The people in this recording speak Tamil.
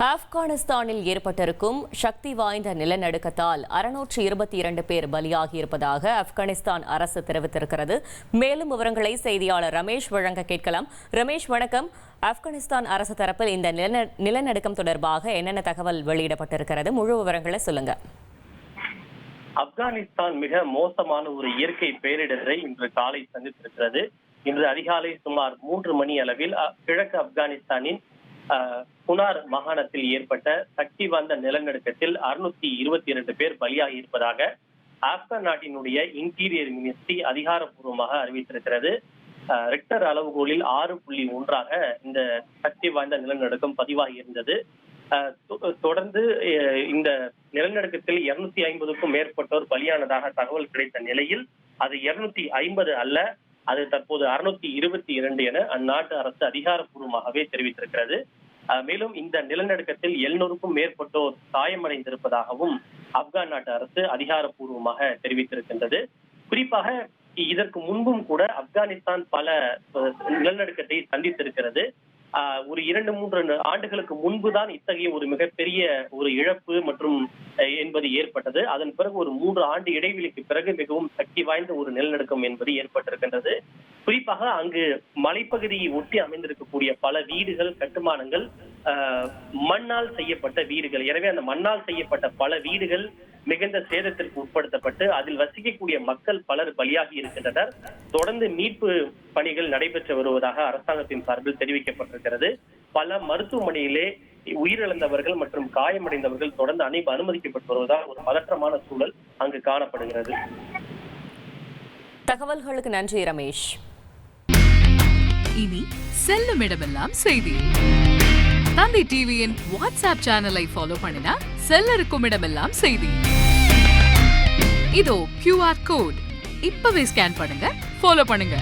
ஆப்கானிஸ்தானில் ஏற்பட்டிருக்கும் சக்தி வாய்ந்த நிலநடுக்கத்தால் 622 பேர் பலியாகியிருப்பதாக ஆப்கானிஸ்தான் அரசு தெரிவித்திருக்கிறது. மேலும் விவரங்களை செய்தியாளர் ரமேஷ் வழங்க கேட்கலாம். ரமேஷ், வணக்கம். ஆப்கானிஸ்தான் அரசு தரப்பில் இந்த நிலநடுக்கம் தொடர்பாக என்னென்ன தகவல் வெளியிடப்பட்டிருக்கிறது? முழு விவரங்களை சொல்லுங்க. ஆப்கானிஸ்தான் மிக மோசமான ஒரு இயற்கை பேரிடரை இன்று காலை சந்தித்திருக்கிறது. இன்று அதிகாலை சுமார் 3 மணி அளவில் கிழக்கு ஆப்கானிஸ்தானின் குனார் மாகாணத்தில் ஏற்பட்ட சக்தி வாய்ந்த நிலநடுக்கத்தில் 622 பேர் பலியாகி இருப்பதாக ஆப்கான் நாட்டினுடைய இன்டீரியர் மினிஸ்ட்ரி அதிகாரப்பூர்வமாக அறிவித்திருக்கிறது. ரெக்டர் அளவுகோலில் 6.1 இந்த சக்தி வாய்ந்த நிலநடுக்கம் பதிவாகி இருந்தது. தொடர்ந்து இந்த நிலநடுக்கத்தில் 250க்கும் மேற்பட்டோர் பலியானதாக தகவல் கிடைத்த நிலையில் அது 250 அல்ல, அது தற்போது 622 என அந்நாட்டு அரசு அதிகாரப்பூர்வமாகவே தெரிவித்திருக்கிறது. மேலும் இந்த நிலநடுக்கத்தில் 700க்கும் மேற்பட்டோர் காயமடைந்திருப்பதாகவும் ஆப்கான் நாட்டு அரசு அதிகாரப்பூர்வமாக தெரிவித்திருக்கின்றது. குறிப்பாக இதற்கு முன்பும் கூட ஆப்கானிஸ்தான் பல நிலநடுக்கத்தை சந்தித்திருக்கிறது. ஒரு 2-3 ஆண்டுகளுக்கு முன்புதான் இத்தகைய ஒரு மிகப்பெரிய ஒரு இழப்பு மற்றும் என்பது ஏற்பட்டது. அதன் பிறகு ஒரு 3 ஆண்டு இடைவெளிக்கு பிறகு மிகவும் சக்தி வாய்ந்த ஒரு நிலநடுக்கம் என்பது ஏற்பட்டிருக்கின்றது. குறிப்பாக அங்கு மலைப்பகுதியை ஒட்டி அமைந்திருக்கக்கூடிய பல வீடுகள், கட்டுமானங்கள் மண்ணால் செய்யப்பட்ட வீடுகள். எனவே அந்த மண்ணால் செய்யப்பட்ட பல வீடுகள் மிகுந்த சேதத்திற்கு உட்படுத்தப்பட்டு அதில் வசிக்கக்கூடிய மக்கள் பலர் பலியாகி இருக்கின்றனர். தொடர்ந்து மீட்பு பணிகள் நடைபெற்று வருவதாக அரசாங்கத்தின் சார்பில் தெரிவிக்கப்பட்டிருக்கிறது. பல மருத்துவமனையிலே உயிரிழந்தவர்கள் மற்றும் காயமடைந்தவர்கள் தொடர்ந்து அனுமதிக்கப்பட்டு வருவதால் ஒரு பதற்றமான சூழல் அங்கு காணப்படுகிறது. தகவல்களுக்கு நன்றி ரமேஷ். இனி செல்லும் இடமெல்லாம் செய்தி. தந்தை டிவியின் வாட்ஸ்அப் சேனலை ஃபாலோ பண்ணினா செல்ல இருக்கும் இடமெல்லாம் செய்தி. இதோ QR கோட் இப்பவே ஸ்கேன் பண்ணுங்க, ஃபாலோ பண்ணுங்க.